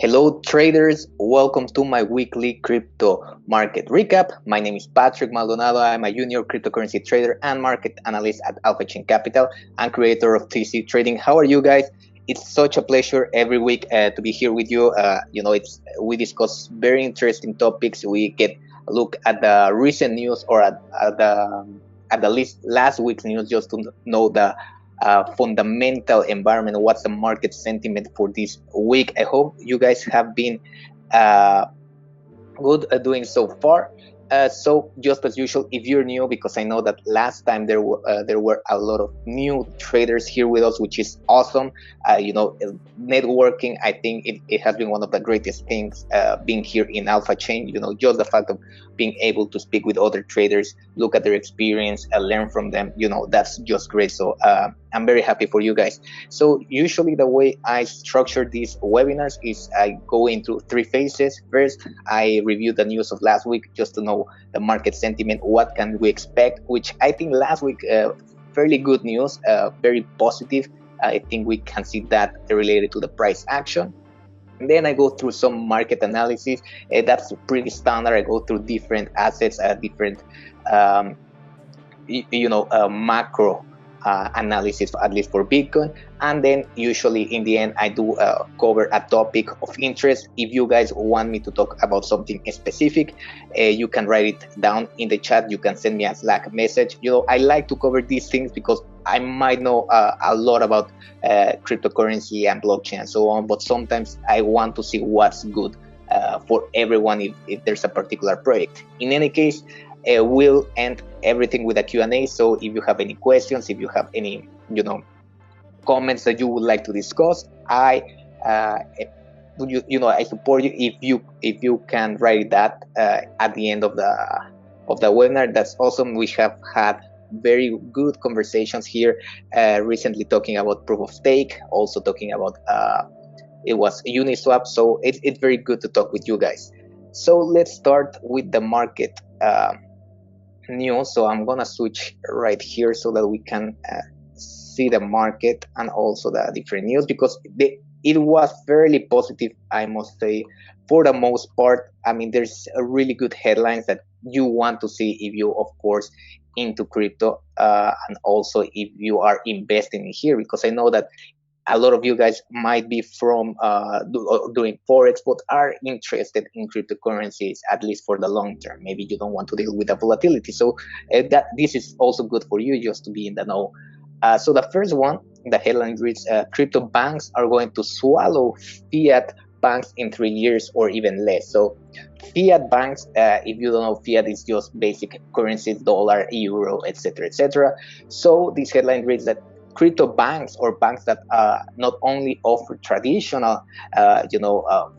Hello traders, welcome to my weekly crypto market recap. My name is Patrick Maldonado. I'm a junior cryptocurrency trader and market analyst at Alpha Chain Capital and creator of TCE Trading. How are you guys? It's such a pleasure every week to be here with you. We discuss very interesting topics. We get a look at the recent news or at the least last week's news just to know the fundamental environment. What's the market sentiment for this week? I hope you guys have been good at doing so far. So just as usual, if you're new, because I know that last time there were a lot of new traders here with us, which is awesome. Networking, I think it has been one of the greatest things being here in Alpha Chain. Just the fact of being able to speak with other traders, look at their experience, and learn from them. That's just great. So I'm very happy for you guys. So usually the way I structure these webinars is I go into three phases. First, I review the news of last week just to know the market sentiment, what can we expect, which I think last week, fairly good news, very positive. I think we can see that related to the price action. And then I go through some market analysis. That's pretty standard. I go through different assets, different macro analysis, at least for Bitcoin. And then usually in the end, I do cover a topic of interest. If you guys want me to talk about something specific, you can write it down in the chat. You can send me a Slack message. I like to cover these things because I might know a lot about cryptocurrency and blockchain and so on, but sometimes I want to see what's good for everyone if there's a particular project. In any case, we'll end everything with a Q&A. So if you have any questions, if you have any, comments that you would like to discuss, I support you if you can write that at the end of the webinar. That's awesome. We have had very good conversations here recently, talking about proof of stake, also talking about it was Uniswap. So it's very good to talk with you guys. So let's start with the market news. So I'm gonna switch right here so that we can see the market and also the different news, because it was fairly positive, I must say, for the most part. I mean, there's a really good headlines that you want to see if you, of course, into crypto, and also if you are investing in here, because I know that a lot of you guys might be from doing Forex, but are interested in cryptocurrencies, at least for the long term. Maybe you don't want to deal with the volatility. So that this is also good for you just to be in the know. So the first one, the headline reads, crypto banks are going to swallow fiat banks in 3 years or even less. So fiat banks, if you don't know, fiat is just basic currencies, dollar, euro, etc., etc. So this headline reads that crypto banks, or banks that not only offer traditional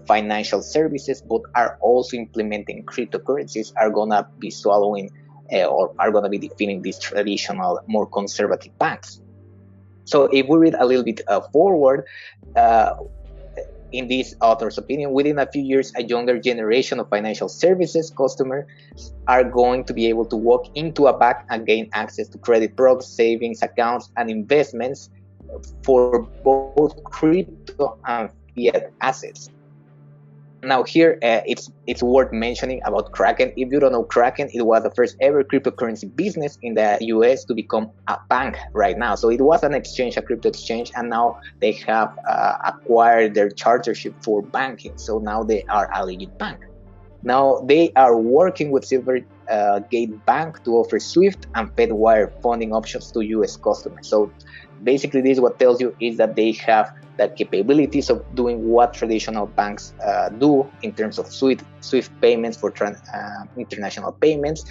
financial services, but are also implementing cryptocurrencies, are gonna be swallowing or are gonna be defeating these traditional, more conservative banks. So if we read a little bit forward, in this author's opinion, within a few years, a younger generation of financial services customers are going to be able to walk into a bank and gain access to credit products, savings accounts, and investments for both crypto and fiat assets. Now here, it's worth mentioning about Kraken. If you don't know Kraken, it was the first ever cryptocurrency business in the US to become a bank right now. So it was an exchange, a crypto exchange, and now they have acquired their chartership for banking. So now they are a legit bank. Now they are working with Silvergate Bank to offer SWIFT and FedWire funding options to US customers. So basically this what tells you is that they have the capabilities of doing what traditional banks do in terms of SWIFT payments for international payments.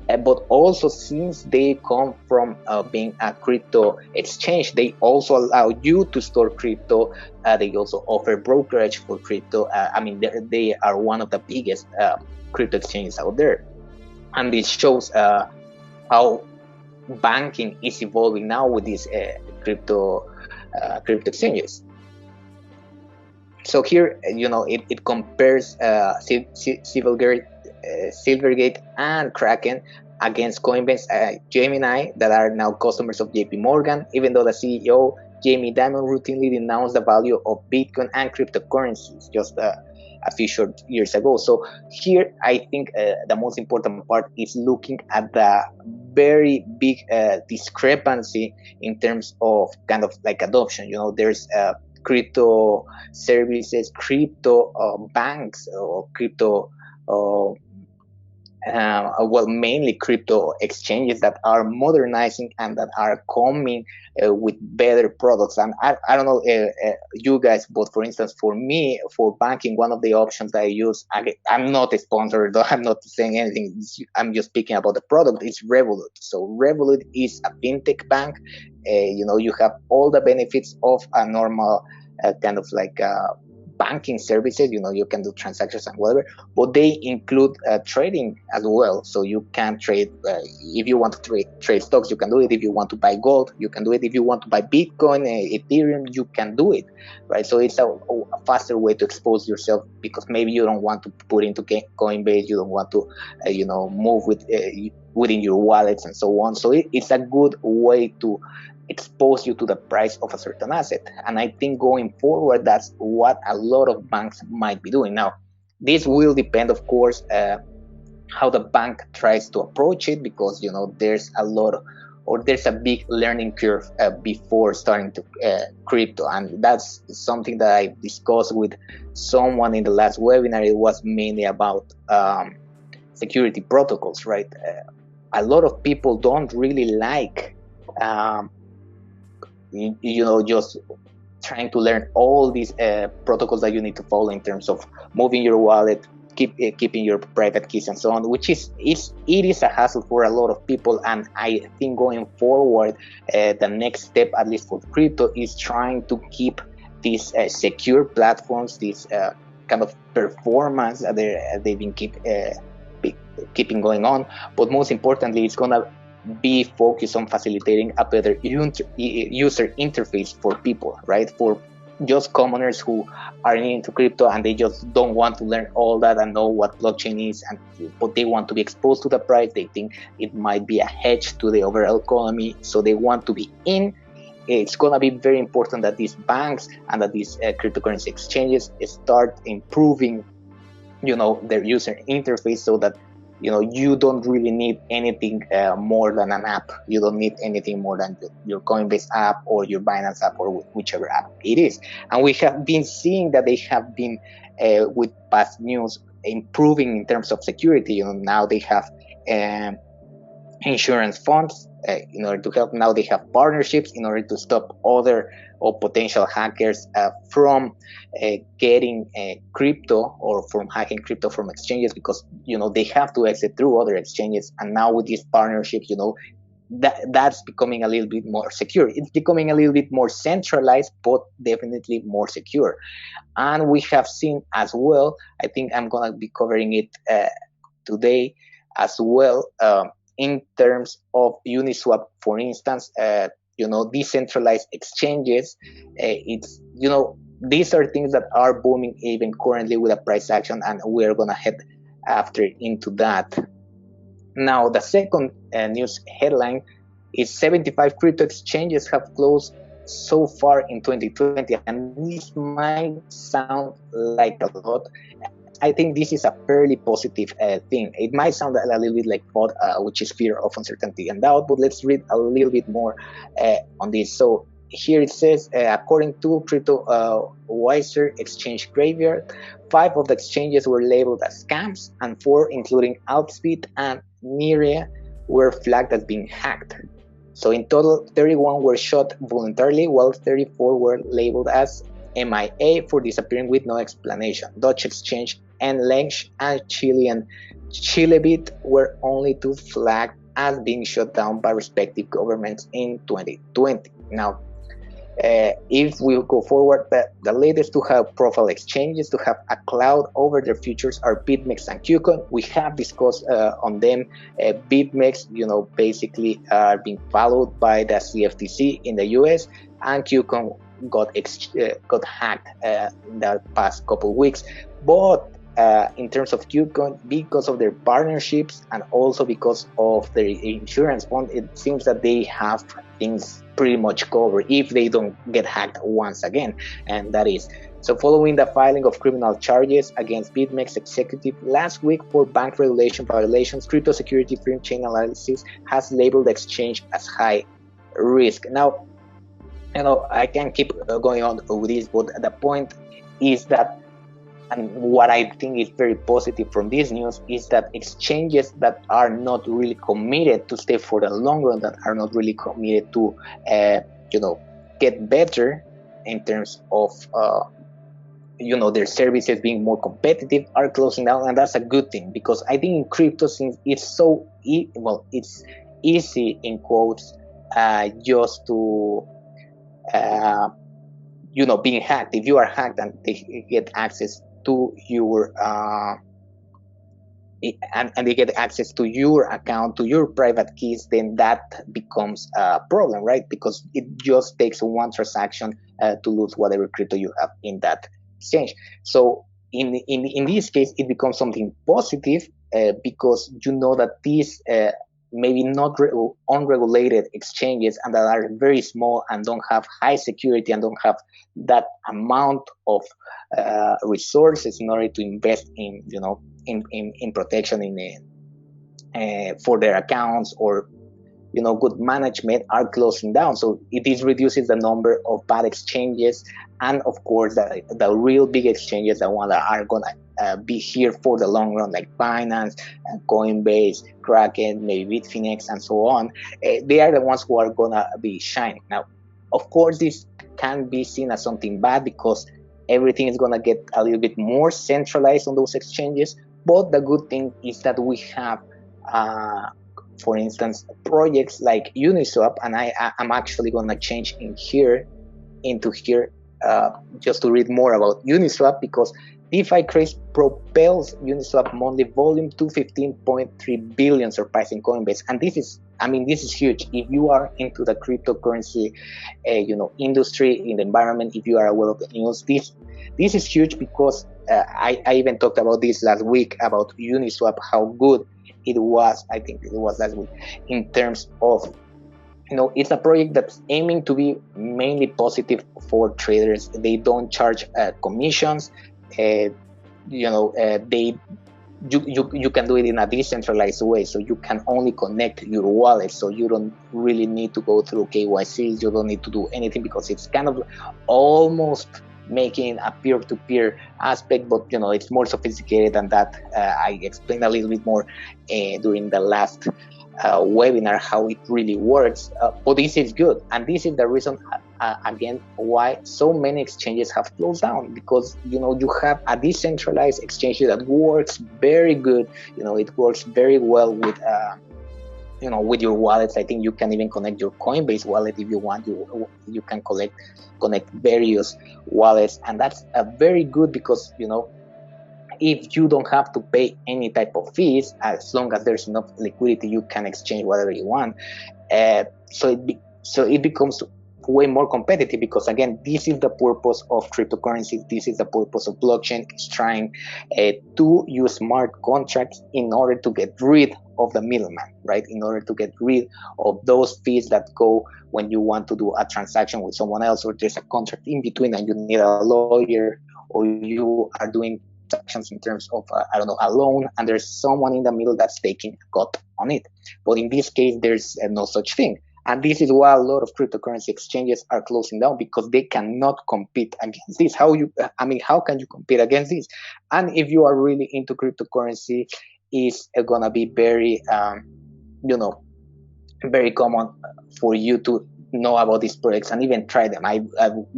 But also, since they come from being a crypto exchange, they also allow you to store crypto. They also offer brokerage for crypto. I mean, they are one of the biggest crypto exchanges out there. And this shows how banking is evolving now with these crypto exchanges. So here, it compares Silvergate and Kraken against Coinbase, Gemini, that are now customers of JP Morgan, even though the CEO Jamie Dimon routinely denounced the value of Bitcoin and cryptocurrencies just a few short years ago. So here, I think the most important part is looking at the very big discrepancy in terms of kind of like adoption. There's crypto services, crypto banks, or crypto mainly crypto exchanges that are modernizing and that are coming with better products. And I don't know you guys, but for instance, for me, for banking, one of the options that I use, I'm not a sponsor, though. I'm not saying anything. I'm just speaking about the product. It's Revolut. So Revolut is a fintech bank. You have all the benefits of a normal kind of like banking services. You can do transactions and whatever, but they include trading as well. So you can trade if you want to trade stocks, you can do it. If you want to buy gold, you can do it. If you want to buy Bitcoin, Ethereum, you can do it, right? So it's a faster way to expose yourself, because maybe you don't want to put into Coinbase, you don't want to move within your wallets and so on. So it's a good way to expose you to the price of a certain asset. And I think going forward, that's what a lot of banks might be doing. Now, this will depend, of course, how the bank tries to approach it, because there's a big learning curve before starting to crypto. And that's something that I discussed with someone in the last webinar. It was mainly about security protocols, right? A lot of people don't really like just trying to learn all these protocols that you need to follow in terms of moving your wallet, keeping your private keys and so on, which it is a hassle for a lot of people. And I think going forward, the next step, at least for crypto, is trying to keep these secure platforms, these kind of performance that they've been keeping going on. But most importantly, it's gonna be focused on facilitating a better user interface for people, right? For just commoners who are into crypto and they just don't want to learn all that and know what blockchain is, but they want to be exposed to the price. They think it might be a hedge to the overall economy, so they want to be in. It's going to be very important that these banks and that these cryptocurrency exchanges start improving, their user interface, so that you don't really need anything more than an app. You don't need anything more than your Coinbase app or your Binance app or whichever app it is. And we have been seeing that they have been, with past news, improving in terms of security. Now they have insurance funds in order to help. Now they have partnerships in order to stop other or potential hackers from getting crypto, or from hacking crypto from exchanges, because they have to exit through other exchanges. And now with these partnerships, that's becoming a little bit more secure. It's becoming a little bit more centralized, but definitely more secure. And we have seen as well, I think I'm gonna be covering it today as well, in terms of Uniswap, for instance. Decentralized exchanges, these are things that are booming even currently with a price action, and we're gonna head after into that. Now, the second news headline is 75 crypto exchanges have closed so far in 2020, and this might sound like a lot. I think this is a fairly positive thing. It might sound a little bit like FOD, which is fear of uncertainty and doubt, but let's read a little bit more on this. So here it says, according to Crypto Wiser Exchange Graveyard, 5 of the exchanges were labeled as scams, and 4, including Altspeed and Nerea, were flagged as being hacked. So in total, 31 were shut voluntarily, while 34 were labeled as MIA for disappearing with no explanation. Dutch Exchange, Nlench, and Chilean Chilebit were only 2 flagged as being shut down by respective governments in 2020. Now, if we go forward, the latest to have profile exchanges to have a cloud over their futures are Bitmex and KuCoin. We have discussed on them. Bitmex, basically are being followed by the CFTC in the US, and KuCoin got hacked in the past couple of weeks. But in terms of KuCoin, because of their partnerships and also because of their insurance fund, it seems that they have things pretty much covered if they don't get hacked once again. And that is so following the filing of criminal charges against Bitmex executive last week for bank regulation violations, crypto security firm Chainalysis has labeled the exchange as high risk. Now, I can keep going on with this, but the point is that, and what I think is very positive from this news, is that exchanges that are not really committed to stay for the long run, that are not really committed to, get better in terms of, their services being more competitive, are closing down, and that's a good thing, because I think in crypto, since it's so it's easy in quotes, just to being hacked. If you are hacked and they get access to your and they get access to your account, to your private keys, then that becomes a problem, right? Because it just takes one transaction to lose whatever crypto you have in that exchange. So in this case, it becomes something positive, because you know that these maybe not unregulated exchanges, and that are very small and don't have high security and don't have that amount of resources in order to invest in in protection for their accounts, or good management, are closing down. So it reduces the number of bad exchanges, and of course the real big exchanges, the ones that are gonna be here for the long run, like Binance and Coinbase, Kraken, maybe Bitmex, and so on. They are the ones who are gonna be shining. Now, of course, this can be seen as something bad, because everything is gonna get a little bit more centralized on those exchanges. But the good thing is that we have, for instance, projects like Uniswap, and I'm actually gonna change into here just to read more about Uniswap, because DeFi craze propels Uniswap monthly volume to 15.3 billion, surpassing Coinbase. And this is huge. If you are into the cryptocurrency, industry, in the environment, if you are aware of the news, this is huge, because I even talked about this last week about Uniswap, how good it was. I think it was last week, in terms of, it's a project that's aiming to be mainly positive for traders. They don't charge commissions. You can do it in a decentralized way, so you can only connect your wallet, so you don't really need to go through KYC. You don't need to do anything, because it's kind of almost making a peer-to-peer aspect, but it's more sophisticated than that. I explained a little bit more during the last webinar how it really works, but this is good, and this is the reason again why so many exchanges have closed down, because you have a decentralized exchange that works very good. It works very well with with your wallets. I think you can even connect your Coinbase wallet if you want. You can connect various wallets, and that's very good, because if you don't have to pay any type of fees, as long as there's enough liquidity, you can exchange whatever you want. So it becomes way more competitive, because again, this is the purpose of cryptocurrency. This is the purpose of blockchain. It's trying to use smart contracts in order to get rid of the middleman, right? In order to get rid of those fees that go when you want to do a transaction with someone else, or there's a contract in between and you need a lawyer, or you are doing transactions in terms of a loan, and there's someone in the middle that's taking a cut on it. But in this case, there's no such thing. And this is why a lot of cryptocurrency exchanges are closing down, because they cannot compete against this. How can you compete against this? And if you are really into cryptocurrency, it's gonna be very, very common for you to know about these projects and even try them. I've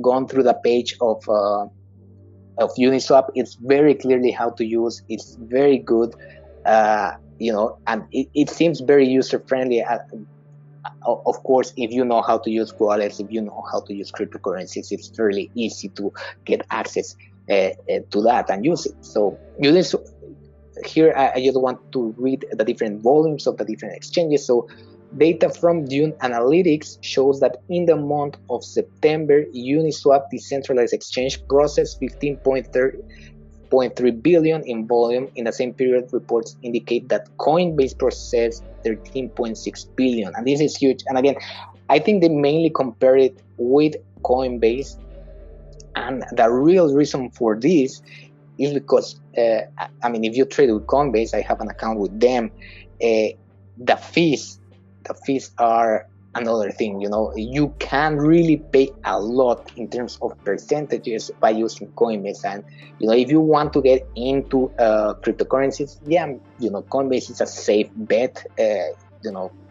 gone through the page of Uniswap. It's very clearly how to use. It's very good, and it seems very user friendly. Of course, if you know how to use wallets, if you know how to use cryptocurrencies, it's fairly easy to get access to that and use it. So here I just want to read the different volumes of the different exchanges. So data from Dune Analytics shows that in the month of September, Uniswap decentralized exchange processed 15.3 billion in volume. In the same period, reports indicate that Coinbase processed 13.6 billion, and this is huge. And again, I think they mainly compare it with Coinbase, and the real reason for this is because I mean, if you trade with Coinbase, I have an account with them. The fees are another thing. You can really pay a lot in terms of percentages by using Coinbase. And if you want to get into cryptocurrencies, Coinbase is a safe bet.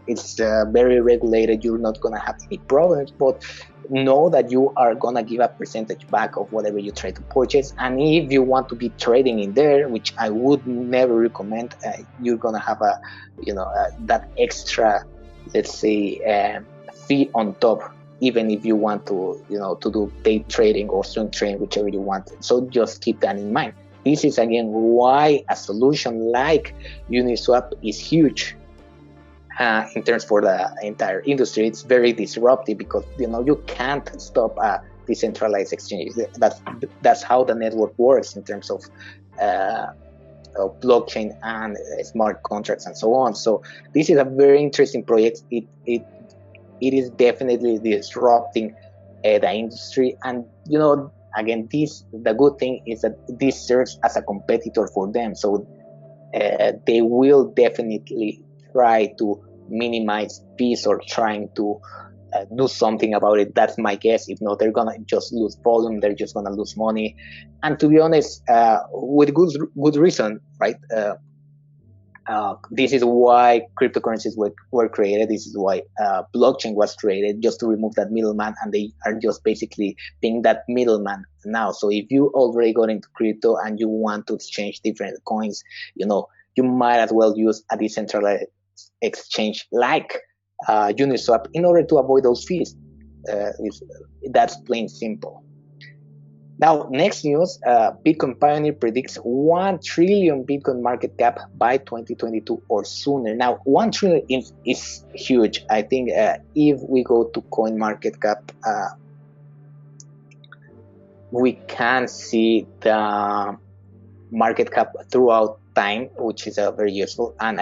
It's very regulated. You're not gonna have any problems, but know that you are gonna give a percentage back of whatever you try to purchase. And if you want to be trading in there, which I would never recommend, you're gonna have that extra, let's say, fee on top, even if you want to to do day trading or swing trading, whichever you want. So just keep that in mind. This is again why a solution like Uniswap is huge. In terms for the entire industry. It's very disruptive because you can't stop a decentralized exchange. That's how the network works in terms of blockchain and smart contracts and so on. So this is a very interesting project. It is definitely disrupting the industry, and again, the good thing is that this serves as a competitor for them. So they will definitely try to minimize fees or trying to do something about it. That's my guess. If not, they're gonna just lose volume. They're just gonna lose money, and to be honest, with good reason, right? This is why cryptocurrencies were created. This is why blockchain was created, just to remove that middleman, and they are just basically being that middleman now. So if you already got into crypto and you want to exchange different coins, you might as well use a decentralized exchange like Uniswap in order to avoid those fees. That's plain simple. Now, next news, Bitcoin Pioneer predicts 1 trillion Bitcoin market cap by 2022 or sooner. Now, 1 trillion is huge. I think if we go to CoinMarketCap, we can see the market cap throughout time, which is very useful. And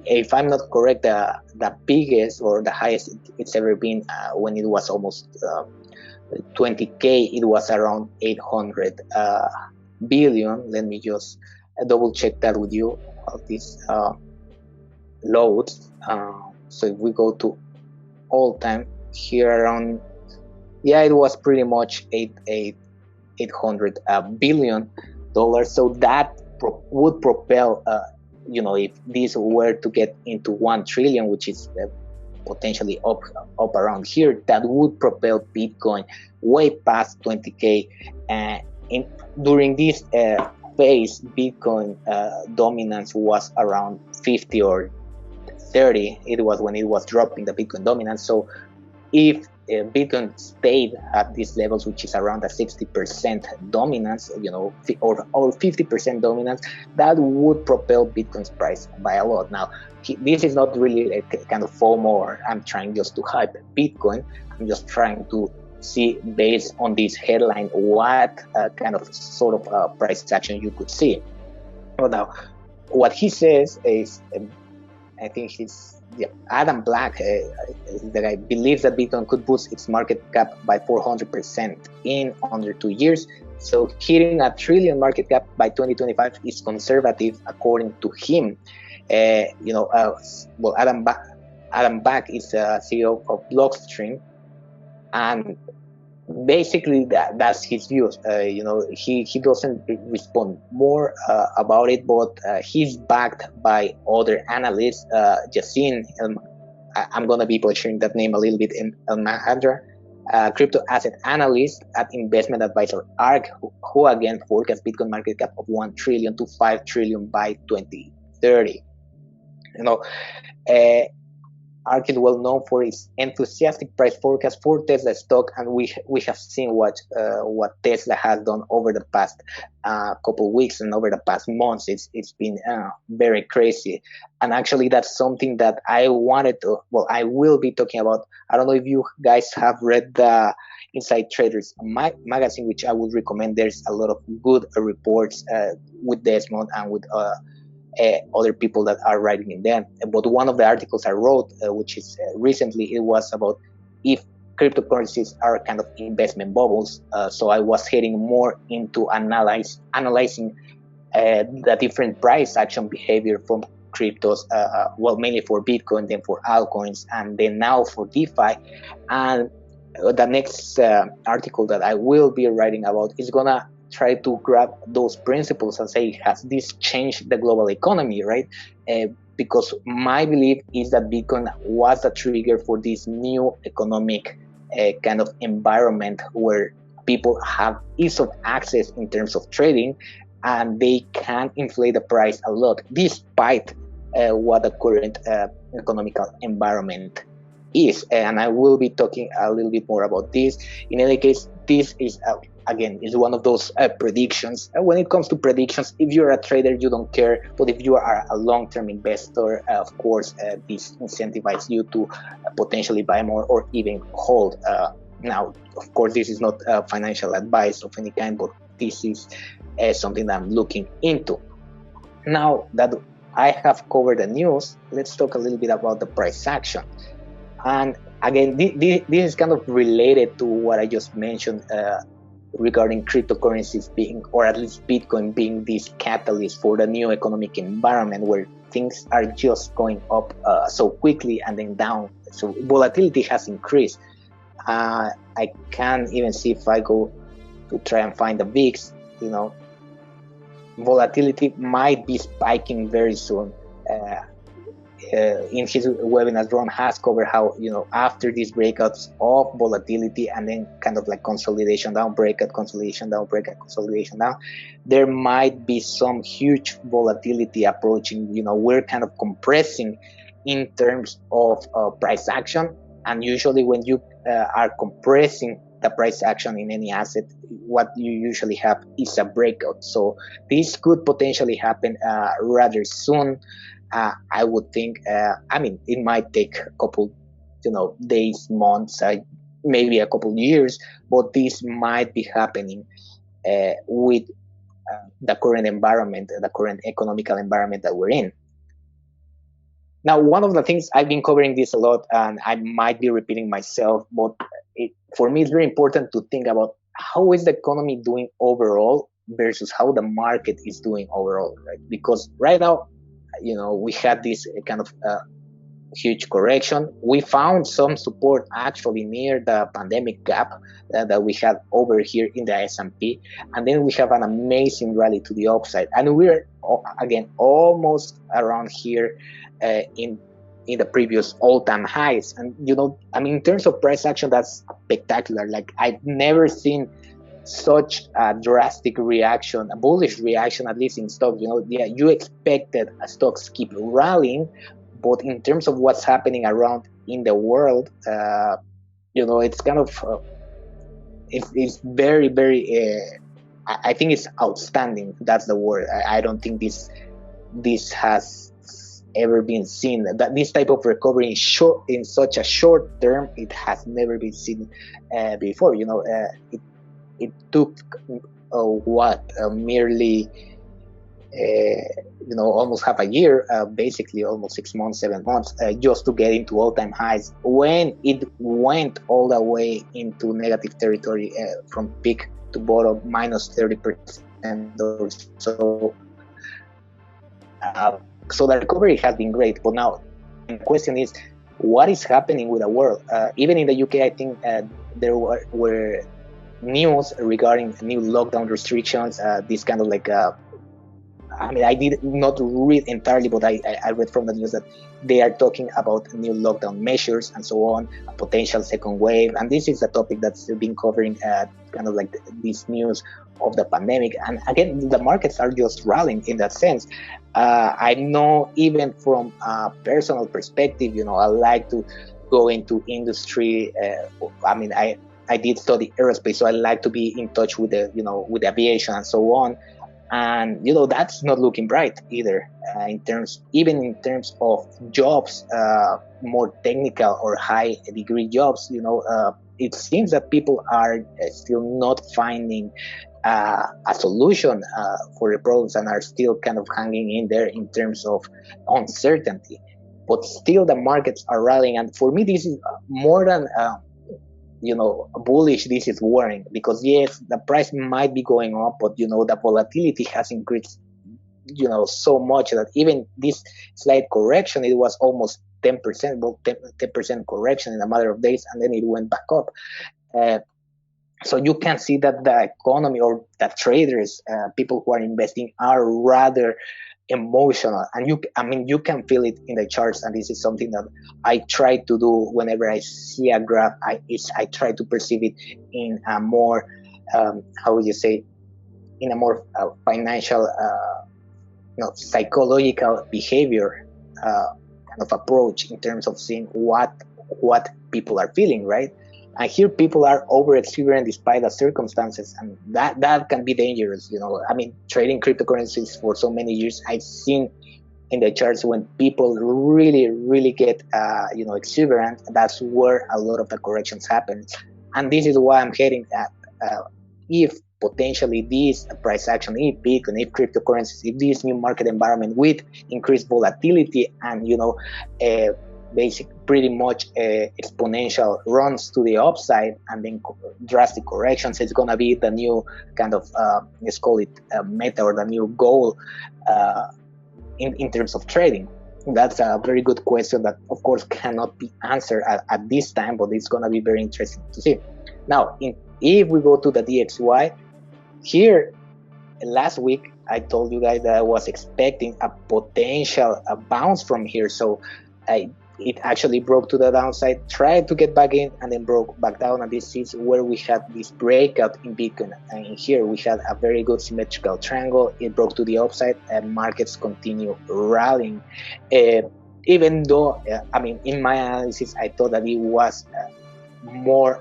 if I'm not correct, the biggest or the highest it's ever been when it was almost 20K, it was around 800 billion. Let me just double check that with you of this loads. So if we go to all time here around, it was pretty much 800 billion dollars. So that would propel, if this were to get into 1 trillion, which is potentially up around here, that would propel Bitcoin way past 20K. During this phase, Bitcoin dominance was around 50 or 30. It was when it was dropping, the Bitcoin dominance. So if Bitcoin stayed at these levels, which is around a 60% dominance, or 50% dominance, that would propel Bitcoin's price by a lot. Now, this is not really a kind of FOMO, or I'm trying just to hype Bitcoin. I'm just trying to see, based on this headline, what kind of sort of price action you could see. Well, now, what he says is, I think he's Adam Black, the guy believes that Bitcoin could boost its market cap by 400% in under 2 years. So hitting a trillion market cap by 2025 is conservative, according to him. Well, Adam Back is CEO of Blockstream, and basically that's his views. He doesn't respond more about it, but he's backed by other analysts. Yassine, I'm gonna be butchering that name a little bit, in Mahadra, crypto asset analyst at investment advisor ARK, who again forecasts Bitcoin market cap of 1 trillion to 5 trillion by 2030. ARK is well known for its enthusiastic price forecast for Tesla stock, and we have seen what Tesla has done over the past couple of weeks and over the past months. It's been very crazy, and actually that's something that I will be talking about. I don't know if you guys have read the Inside Traders magazine, which I would recommend. There's a lot of good reports with Desmond and with other people that are writing in them. But one of the articles I wrote, which is recently, it was about if cryptocurrencies are kind of investment bubbles. So I was heading more into analyzing the different price action behavior from cryptos, well, mainly for Bitcoin, then for altcoins, and then now for DeFi. And the next article that I will be writing about is gonna try to grab those principles and say, has this changed the global economy, right? Because my belief is that Bitcoin was the trigger for this new economic kind of environment where people have ease of access in terms of trading, and they can inflate the price a lot, despite what the current economical environment is. And I will be talking a little bit more about this. In any case, this is again, is one of those predictions. When it comes to predictions, if you're a trader, you don't care. But if you are a long-term investor, of course, this incentivizes you to potentially buy more or even hold. Now, of course, this is not financial advice of any kind, but this is something that I'm looking into. Now that I have covered the news, let's talk a little bit about the price action. And again, this is kind of related to what I just mentioned regarding cryptocurrencies being, or at least Bitcoin being, this catalyst for the new economic environment where things are just going up so quickly and then down. So volatility has increased. I can even see, if I go to try and find the VIX, volatility might be spiking very soon. In his webinar, Ron has covered how, after these breakouts of volatility and then kind of like consolidation down, breakout, consolidation down, breakout, consolidation down, there might be some huge volatility approaching. We're kind of compressing in terms of price action. And usually when you are compressing the price action in any asset, what you usually have is a breakout. So this could potentially happen rather soon. I would think, it might take a couple, days, months, maybe a couple years, but this might be happening with the current environment, the current economical environment that we're in. Now, one of the things, I've been covering this a lot, and I might be repeating myself, but for me, it's very important to think about how is the economy doing overall versus how the market is doing overall, right? Because right now, we had this kind of huge correction. We found some support actually near the pandemic gap that we had over here in the S&P, and then we have an amazing rally to the upside, and we're again almost around here in the previous all-time highs. And in terms of price action, that's spectacular. Like, I've never seen such a drastic reaction, a bullish reaction, at least in stocks. You expected stocks keep rallying, but in terms of what's happening around in the world, it's kind of it's very, very I think it's outstanding. That's the word. I don't think this has ever been seen. That this type of recovery in such a short term, it has never been seen before. It took merely almost half a year, basically almost 6 months, 7 months, just to get into all-time highs, when it went all the way into negative territory from peak to bottom, minus 30% or so. So the recovery has been great, but now the question is, what is happening with the world? Even in the UK, I think there were news regarding new lockdown restrictions, this kind of like I did not read entirely, but I read from the news that they are talking about new lockdown measures and so on, a potential second wave. And this is a topic that's been covering kind of like this news of the pandemic. And again, the markets are just rallying in that sense. I know, even from a personal perspective, I like to go into industry. I did study aerospace, so I like to be in touch with with aviation and so on. And that's not looking bright either. In terms of jobs, more technical or high degree jobs, it seems that people are still not finding a solution for the problems, and are still kind of hanging in there in terms of uncertainty. But still, the markets are rallying, and for me, this is more than bullish, this is worrying, because yes, the price might be going up, but the volatility has increased so much that even this slight correction, it was almost 10%, well, 10% correction in a matter of days, and then it went back up. So you can see that the economy, or the traders, people who are investing, are rather emotional, and you can feel it in the charts. And this is something that I try to do whenever I see a graph. I try to perceive it in a more how would you say, in a more financial psychological behavior kind of approach, in terms of seeing what people are feeling, right? And here people are over exuberant despite the circumstances, and that can be dangerous. Trading cryptocurrencies for so many years, I've seen in the charts when people really get exuberant, that's where a lot of the corrections happen. And this is why I'm heading at if potentially this price action, if Bitcoin, if cryptocurrencies, if this new market environment with increased volatility and basic pretty much exponential runs to the upside and then drastic corrections, it's going to be the new kind of let's call it meta, or the new goal in terms of trading. That's a very good question that of course cannot be answered at this time, but it's going to be very interesting to see. Now if we go to the DXY here, last week I told you guys that I was expecting a potential bounce from here. So it actually broke to the downside, tried to get back in, and then broke back down. And this is where we had this breakout in Bitcoin. And here we had a very good symmetrical triangle. It broke to the upside, and markets continue rallying. Even though, in my analysis, I thought that it was more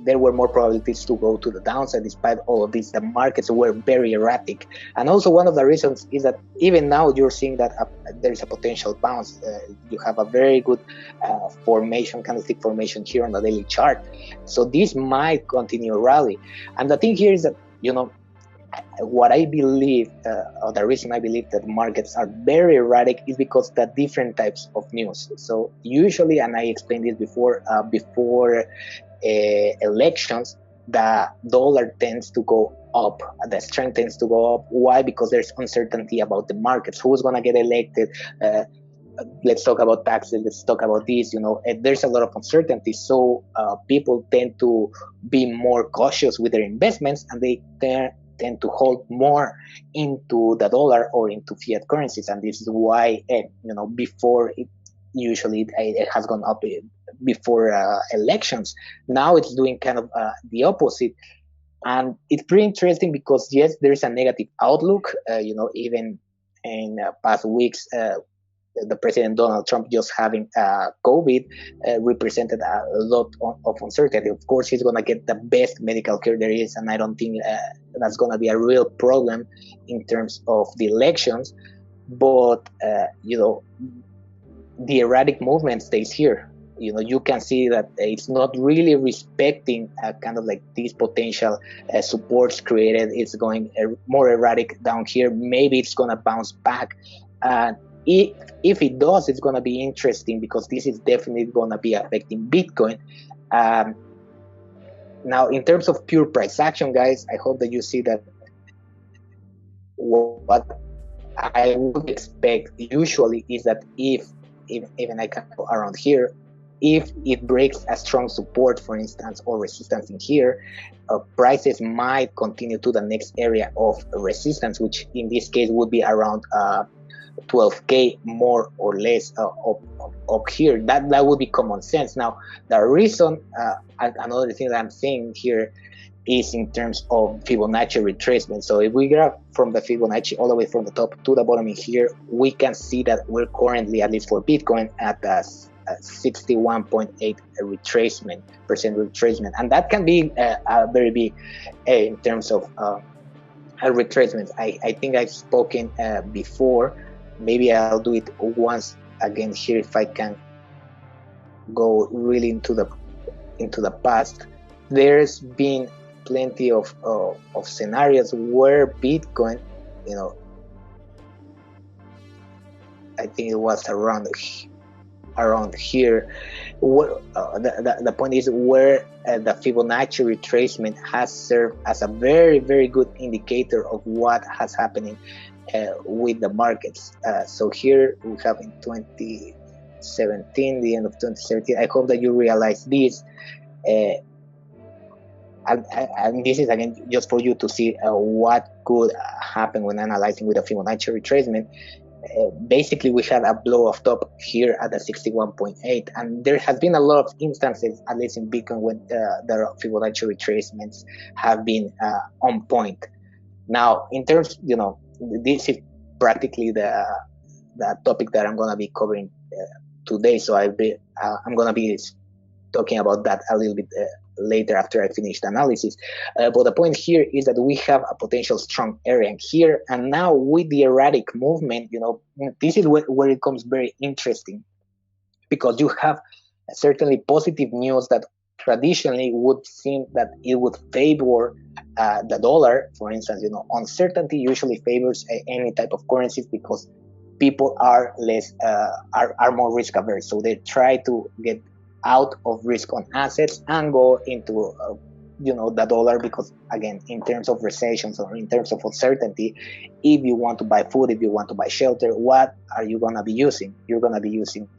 there were more probabilities to go to the downside. Despite all of this, the markets were very erratic. And also one of the reasons is that even now you're seeing that there's a potential bounce. You have a very good candlestick formation here on the daily chart. So this might continue rally. And the thing here is that, what I believe, or the reason I believe that markets are very erratic, is because the different types of news. So usually, and I explained this before elections, the dollar tends to go up, the strength tends to go up. Why? Because there's uncertainty about the markets, who's going to get elected. Let's talk about taxes, let's talk about this, there's a lot of uncertainty. So people tend to be more cautious with their investments, and they tend to hold more into the dollar or into fiat currencies. And this is why, before it has gone up before elections. Now it's doing kind of the opposite. And it's pretty interesting because, yes, there's a negative outlook. Even in past weeks, the President Donald Trump just having COVID represented a lot of uncertainty. Of course, he's going to get the best medical care there is, and I don't think that's going to be a real problem in terms of the elections. But, the erratic movement stays here. You can see that it's not really respecting kind of like these potential supports created. It's going more erratic down here. Maybe it's going to bounce back. If it does, it's going to be interesting, because this is definitely going to be affecting Bitcoin. Now, in terms of pure price action, guys, I hope that you see that what I would expect usually is that if even I can go around here, if it breaks a strong support, for instance, or resistance in here, prices might continue to the next area of resistance, which in this case would be around 12K more or less up here. That would be common sense. Now, the reason, another thing that I'm saying here, is in terms of Fibonacci retracement. So if we graph from the Fibonacci all the way from the top to the bottom in here, we can see that we're currently, at least for Bitcoin, at 61.8 retracement, and that can be a very big in terms of retracement. I think I've spoken before. Maybe I'll do it once again here if I can go really into the past. There's been plenty of scenarios where Bitcoin, I think it was around here, The point is where the Fibonacci retracement has served as a very, very good indicator of what has happening with the markets. So here we have in 2017, the end of 2017. I hope that you realize this. And this is again just for you to see what could happen when analyzing with a Fibonacci retracement. Basically, we had a blow off top here at the 61.8, and there has been a lot of instances, at least in Bitcoin, when the Fibonacci retracements have been on point. Now, in terms, this is practically the topic that I'm going to be covering today. So I'm going to be talking about that a little bit later after I finish the analysis. But the point here is that we have a potential strong area here, and now with the erratic movement, this is where it becomes very interesting, because you have certainly positive news that traditionally would seem that it would favor the dollar. For instance, uncertainty usually favors any type of currencies because people are less are more risk averse, so they try to get out of risk on assets and go into the dollar, because again, in terms of recessions or in terms of uncertainty, if you want to buy food, if you want to buy shelter, what are you going to be using? You're going to be using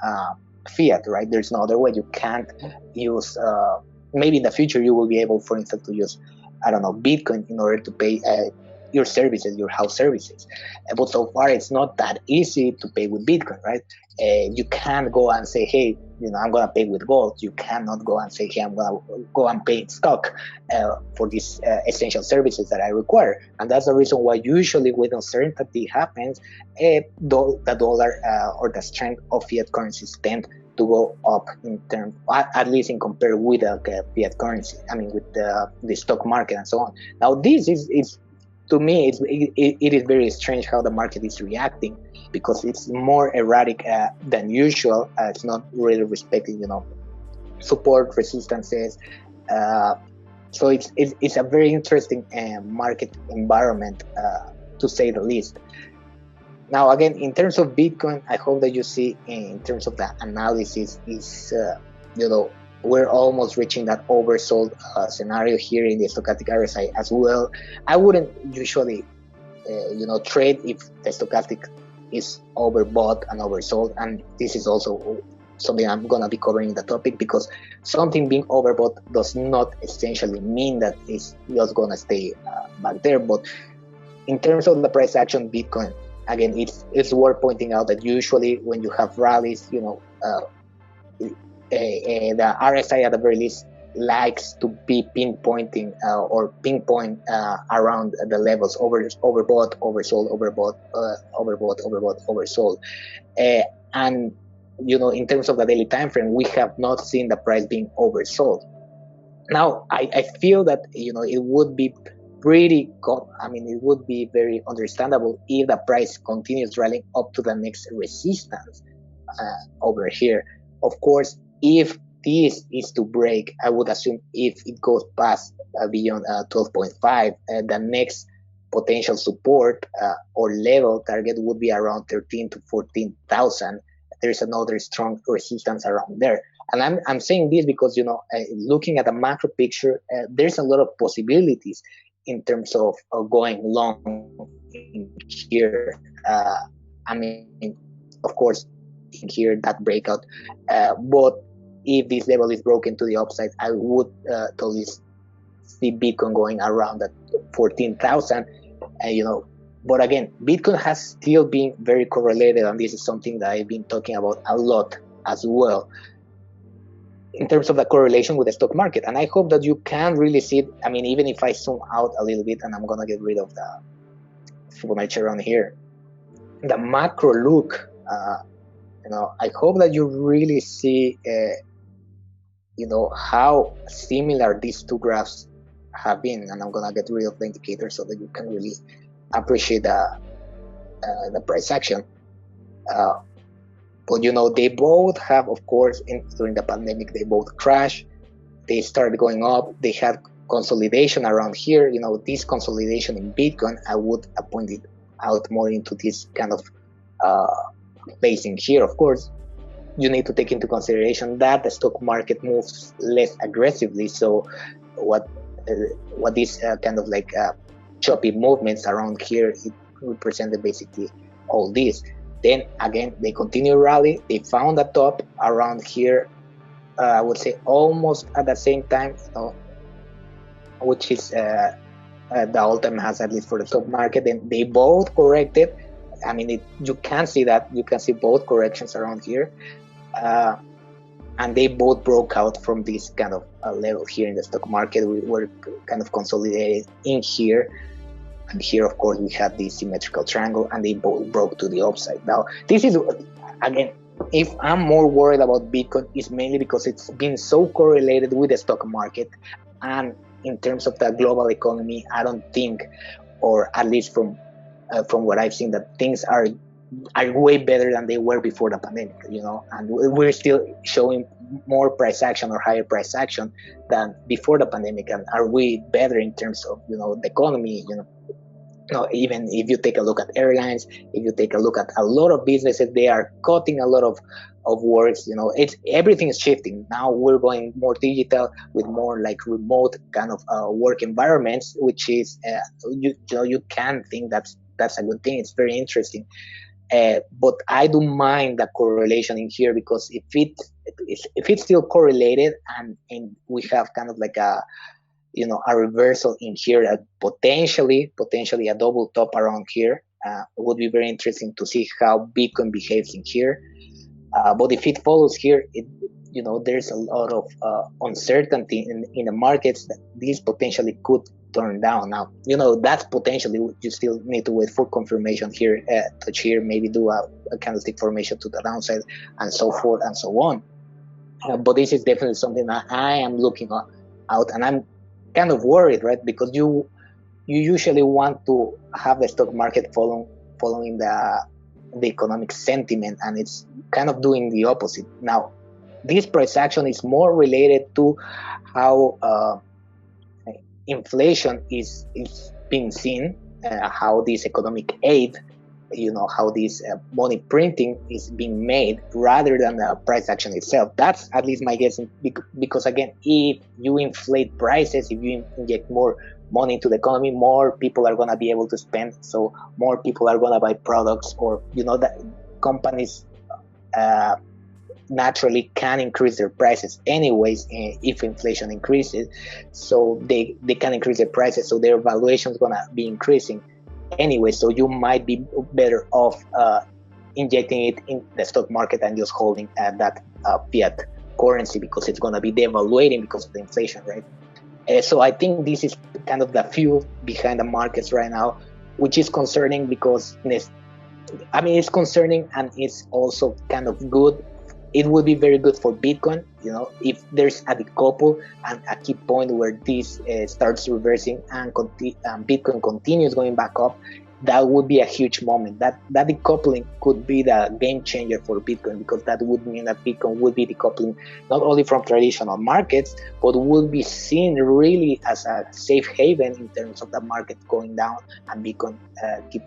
fiat, right? There's no other way. You can't use maybe in the future you will be able, for instance, to use, I don't know, Bitcoin in order to pay your services, your house services. But so far it's not that easy to pay with Bitcoin, right? You can't go and say, hey, I'm going to pay with gold. You cannot go and say, hey, I'm going to go and pay in stock for these essential services that I require. And that's the reason why usually when uncertainty happens, the dollar or the strength of fiat currencies tend to go up in terms, at least in compared with the fiat currency, with the stock market and so on. Now, this is to me, it is very strange how the market is reacting, because it's more erratic than usual. It's not really respecting, support, resistances. So it's a very interesting market environment, to say the least. Now, again, in terms of Bitcoin, I hope that you see in terms of the analysis is, we're almost reaching that oversold scenario here in the stochastic RSI as well. I wouldn't usually, trade if the stochastic is overbought and oversold, and this is also something I'm going to be covering in the topic, because something being overbought does not essentially mean that it's just going to stay back there. But in terms of the price action, Bitcoin, again, it's worth pointing out that usually when you have rallies, the RSI at the very least likes to be pinpointing or pinpoint around the levels overbought, oversold, oversold. And in terms of the daily time frame, we have not seen the price being oversold. Now, I feel that it would be it would be very understandable if the price continues rallying up to the next resistance over here. Of course, if this is to break, I would assume if it goes past beyond 12.5, the next potential support or level target would be around 13 to 14,000. There's another strong resistance around there. And I'm saying this because, looking at the macro picture, there's a lot of possibilities in terms of going long in here. Of course, in here, that breakout. But if this level is broken to the upside, I would totally see Bitcoin going around at 14,000. But again, Bitcoin has still been very correlated, and this is something that I've been talking about a lot as well, in terms of the correlation with the stock market. And I hope that you can really see it. Even if I zoom out a little bit, and I'm going to get rid of the Fibonacci around here, the macro look, I hope that you really see, how similar these two graphs have been. And I'm going to get rid of the indicator so that you can really appreciate the price action. But they both have, of course, during the pandemic, they both crashed. They started going up. They had consolidation around here. This consolidation in Bitcoin, I would point it out more into this kind of placing here, of course. you need to take into consideration that the stock market moves less aggressively. So what these kind of like choppy movements around here, it represented basically all this. Then again, they continue rally. They found a top around here. I would say almost at the same time, which is the all-time highs, at least for the stock market. And they both corrected. I mean, you can see that. You can see both corrections around here. And they both broke out from this kind of level here in the stock market. We were kind of consolidated in here. And here, of course, we had this symmetrical triangle, and they both broke to the upside. Now, this is, again, if I'm more worried about Bitcoin, it's mainly because it's been so correlated with the stock market. And in terms of the global economy, I don't think, or at least from what I've seen, that things are way better than they were before the pandemic, and we're still showing more price action or higher price action than before the pandemic. And are we better in terms of, the economy, even if you take a look at airlines, if you take a look at a lot of businesses, they are cutting a lot of works. Everything is shifting. Now we're going more digital with more like remote kind of work environments, which is, you can think that's a good thing. It's very interesting. But I don't mind the correlation in here, because if it's still correlated and we have kind of like a reversal in here, potentially a double top around here, it would be very interesting to see how Bitcoin behaves in here. But if it follows here, there's a lot of uncertainty in the markets that these potentially could turn down. Now, that's potentially, you still need to wait for confirmation here, touch here, maybe do a candlestick formation to the downside, and so forth and so on. But this is definitely something that I am looking out, and I'm kind of worried, right? Because you usually want to have the stock market following the economic sentiment, and it's kind of doing the opposite. Now, this price action is more related to how inflation is being seen, how this economic aid, how this money printing is being made, rather than the price action itself. That's at least my guess, because again, if you inflate prices, if you inject more money into the economy, more people are going to be able to spend, so more people are going to buy products, or that companies naturally can increase their prices anyways if inflation increases, so they can increase their prices, so their valuation is going to be increasing anyway. So you might be better off injecting it in the stock market and just holding that fiat currency, because it's going to be devaluating because of the inflation, right? So I think this is kind of the fuel behind the markets right now, which is concerning, because it's concerning, and it's also kind of good. It would be very good for Bitcoin, if there's a decouple and a key point where this starts reversing and Bitcoin continues going back up. That would be a huge moment. That decoupling could be the game changer for Bitcoin, because that would mean that Bitcoin would be decoupling not only from traditional markets, but would be seen really as a safe haven in terms of the market going down and Bitcoin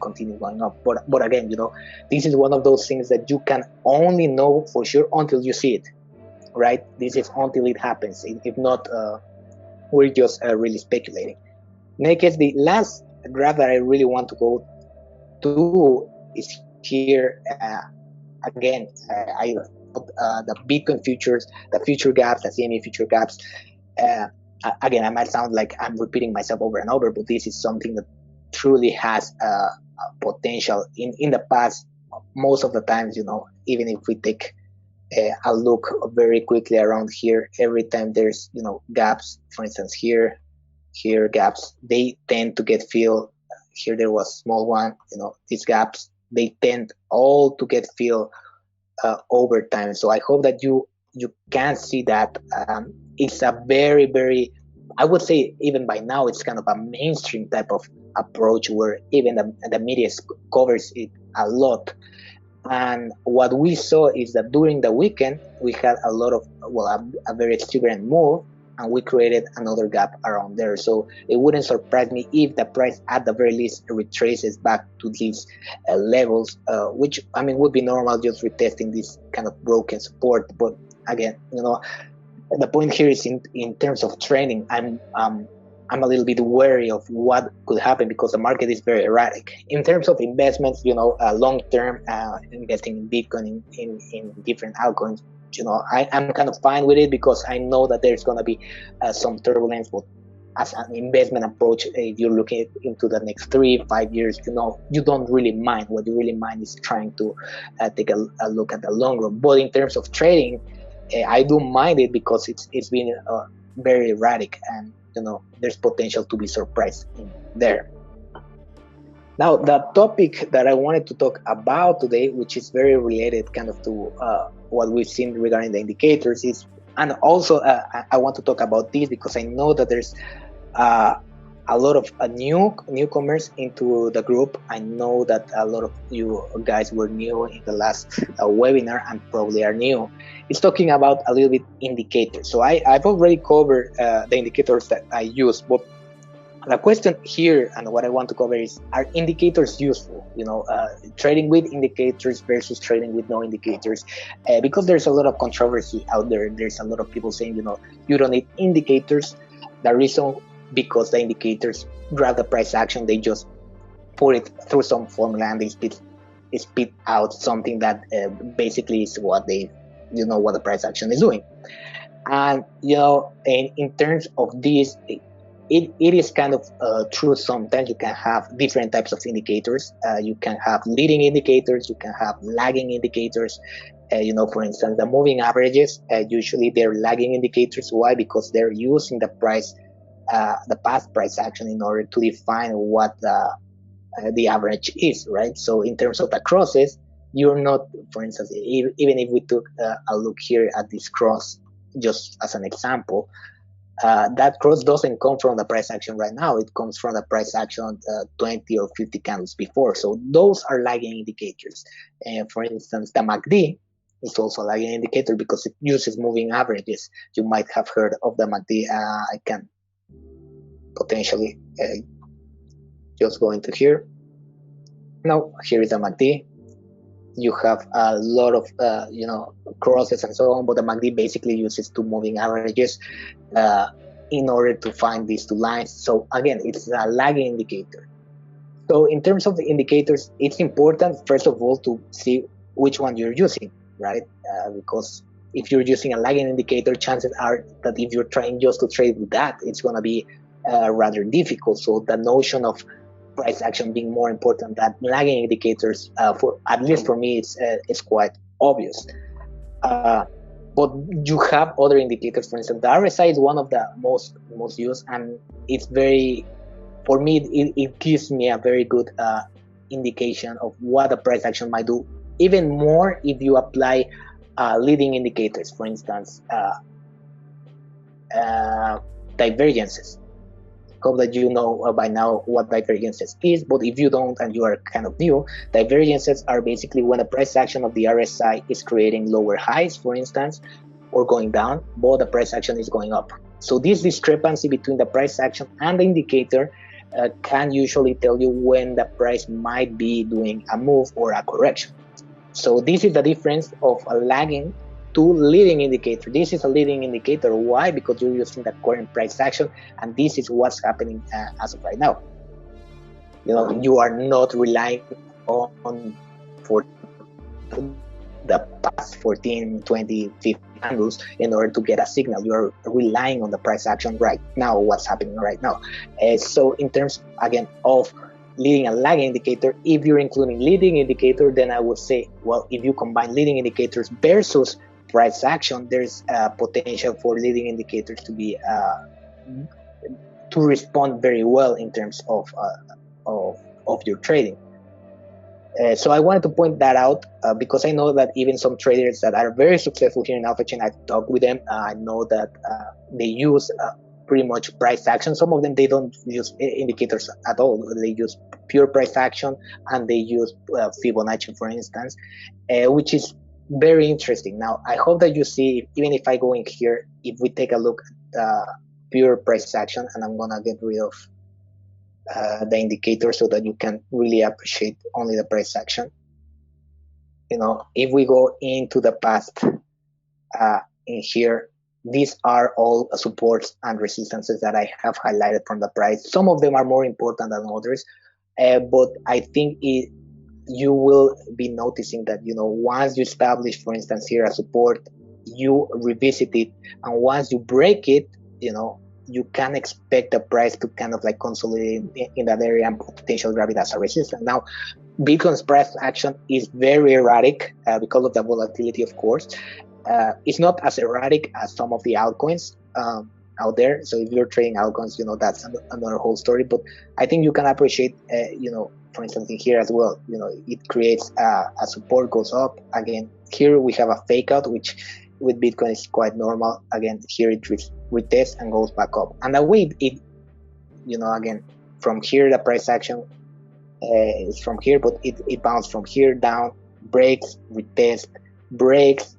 continue going up. But again, this is one of those things that you can only know for sure until you see it, right? This is until it happens. If not, we're just really speculating. Next, the last graph that I really want to go to is here. Again, I put the Bitcoin futures, the future gaps, the CME future gaps. Again, I might sound like I'm repeating myself over and over, but this is something that truly has a potential. In the past, most of the times, even if we take a look very quickly around here, every time there's gaps, for instance here gaps, they tend to get filled. Here there was a small one, these gaps, they tend all to get filled over time. So I hope that you can see that it's a very, very, I would say even by now, it's kind of a mainstream type of approach where even the media covers it a lot. And what we saw is that during the weekend, we had a lot of, a very exuberant move. and we created another gap around there. So it wouldn't surprise me if the price at the very least retraces back to these levels, which I mean would be normal, just retesting this kind of broken support. But again, the point here is in terms of trading, I'm a little bit wary of what could happen because the market is very erratic. In terms of investments, long-term investing in Bitcoin, in different altcoins, I'm kind of fine with it because I know that there's going to be some turbulence. But as an investment approach, if you're looking into the next 3-5 years, you don't really mind. What you really mind is trying to take a look at the long run. But in terms of trading, I do mind it because it's been very erratic, and there's potential to be surprised in there. Now, the topic that I wanted to talk about today, which is very related kind of to what we've seen regarding the indicators, is, and also I want to talk about this because I know that there's a lot of newcomers into the group. I know that a lot of you guys were new in the last webinar and probably are new. It's talking about a little bit indicators. So I've already covered the indicators that I use, but the question here and what I want to cover is, are indicators useful? Trading with indicators versus trading with no indicators, because there's a lot of controversy out there. There's a lot of people saying, you don't need indicators. The reason, because the indicators grab the price action, they just put it through some formula and they spit out something that basically is what what the price action is doing. And in terms of this, it is kind of true. Sometimes you can have different types of indicators. You can have leading indicators, you can have lagging indicators. For instance, the moving averages, usually they're lagging indicators. Why? Because they're using the past price action in order to define what the average is, right? So in terms of the crosses, you're not, for instance, even if we took a look here at this cross, just as an example, that cross doesn't come from the price action right now. It comes from the price action 20 or 50 candles before. So those are lagging indicators. For instance, the MACD is also a lagging indicator because it uses moving averages. You might have heard of the MACD. I can potentially just go into here. Now, here is the MACD. You have a lot of crosses and so on, but the MACD basically uses two moving averages in order to find these two lines. So again, it's a lagging indicator. So in terms of the indicators, it's important, first of all, to see which one you're using, right? Because if you're using a lagging indicator, chances are that if you're trying just to trade with that, it's going to be rather difficult. So the notion of price action being more important than lagging indicators, for at least for me, it's quite obvious. But you have other indicators. For instance, the RSI is one of the most used, and it's very, for me, it gives me a very good indication of what the price action might do. Even more if you apply leading indicators, for instance, divergences. Hope that you know by now what divergences is, but if you don't and you are kind of new, divergences are basically when a price action of the RSI is creating lower highs, for instance, or going down, but the price action is going up. So this discrepancy between the price action and the indicator can usually tell you when the price might be doing a move or a correction. So this is the difference of a lagging to leading indicator. This is a leading indicator. Why? Because you're using the current price action, and this is what's happening as of right now. You are not relying on for the past 14, 20, 50 candles in order to get a signal. You're relying on the price action right now, what's happening right now. So in terms, again, of leading and lagging indicator, if you're including leading indicator, then I would say, well, if you combine leading indicators versus price action, there's potential for leading indicators to be to respond very well in terms of your trading. So I wanted to point that out because I know that even some traders that are very successful here in Alpha Chain, I've talked with them. I know that they use pretty much price action. Some of them, they don't use indicators at all. They use pure price action, and they use Fibonacci, for instance, which is very interesting. Now, I hope that you see, even if I go in here, if we take a look pure price action, and I'm gonna get rid of the indicator so that you can really appreciate only the price action. If we go into the past in here, these are all supports and resistances that I have highlighted from the price. Some of them are more important than others, but I think you will be noticing that once you establish, for instance, here a support, you revisit it, and once you break it, you can expect the price to kind of like consolidate in that area and potentially grab it as a resistance. Now, Bitcoin's price action is very erratic because of the volatility, of course. It's not as erratic as some of the altcoins out there. So if you're trading altcoins, that's another whole story. But I think you can appreciate, for instance, in here as well, it creates a support, goes up. Again, here we have a fake out, which with Bitcoin is quite normal. Again, here it retests and goes back up. And the way it again, from here, the price action is from here, but it bounced from here down, breaks, retest, breaks,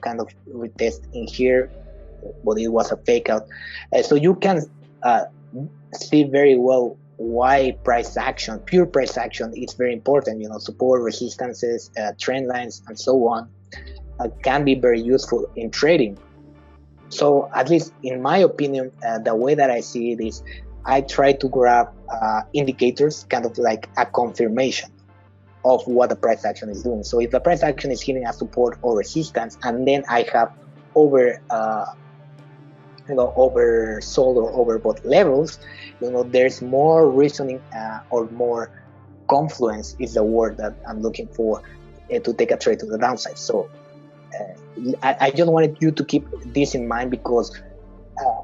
kind of retest in here, but it was a fake out. So you can see very well why pure price action is very important. Support, resistances, trend lines, and so on can be very useful in trading. So at least in my opinion, the way that I see it is I try to grab indicators, kind of like a confirmation of what the price action is doing. So if the price action is hitting a support or resistance, and then I have oversold or overbought levels, there's more reasoning or more confluence is the word that I'm looking for to take a trade to the downside. So I just wanted you to keep this in mind, because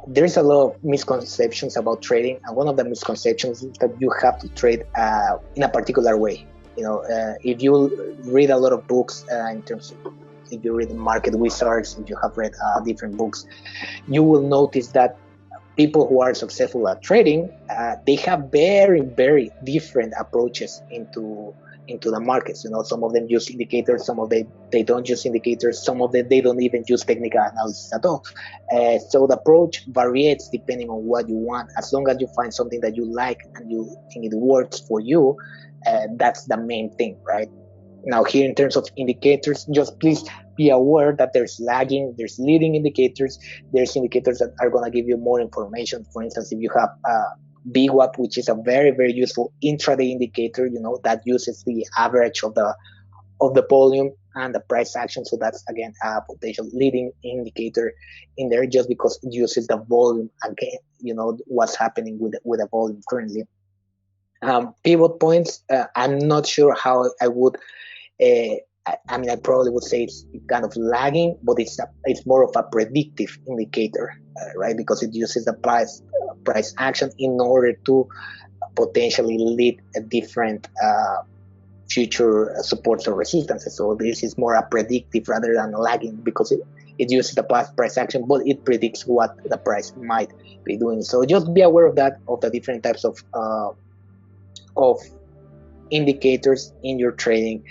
there's a lot of misconceptions about trading, and one of the misconceptions is that you have to trade in a particular way. If you read a lot of books in terms of, if you read Market Wizards, if you have read different books, you will notice that people who are successful at trading, they have very, very different approaches into the markets. Some of them use indicators, some of them they don't use indicators, some of them they don't even use technical analysis at all. So the approach varies depending on what you want. As long as you find something that you like and you think it works for you, that's the main thing, right? Now here, in terms of indicators, just please be aware that there's lagging, there's leading indicators, there's indicators that are going to give you more information. For instance, if you have VWAP, which is a very, very useful intraday indicator, that uses the average of the volume and the price action. So that's, again, a potential leading indicator in there, just because it uses the volume, again, what's happening with the volume currently. Pivot points, I'm not sure how I would, I probably would say it's kind of lagging, but it's more of a predictive indicator, right? Because it uses the price action in order to potentially lead a different future supports or resistances. So this is more a predictive rather than lagging, because it uses the past price action, but it predicts what the price might be doing. So just be aware of that, of the different types of indicators in your trading.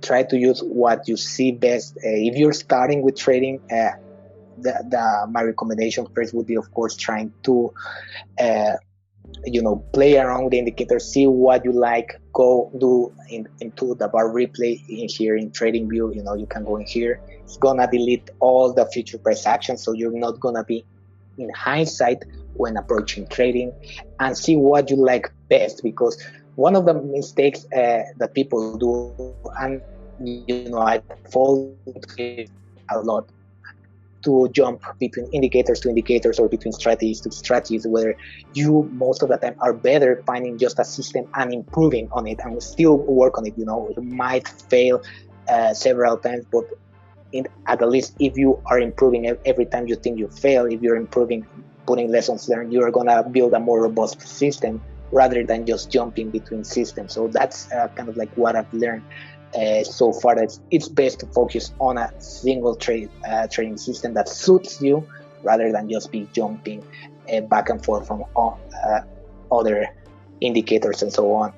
Try to use what you see best. If you're starting with trading, my recommendation first would be, of course, trying to play around with the indicators, see what you like, go do into the bar replay in here in TradingView. You can go in here. It's gonna delete all the future price actions, so you're not gonna be in hindsight when approaching trading, and see what you like best. Because one of the mistakes that people do, and I fall into it a lot, to jump between indicators to indicators or between strategies to strategies, where you most of the time are better finding just a system and improving on it and still work on it. You might fail several times, but at least if you are improving every time you think you fail, if you're improving, putting lessons learned, you're gonna build a more robust system rather than just jumping between systems. So that's kind of like what I've learned so far. That it's best to focus on a single trading system that suits you, rather than just be jumping back and forth from other indicators and so on.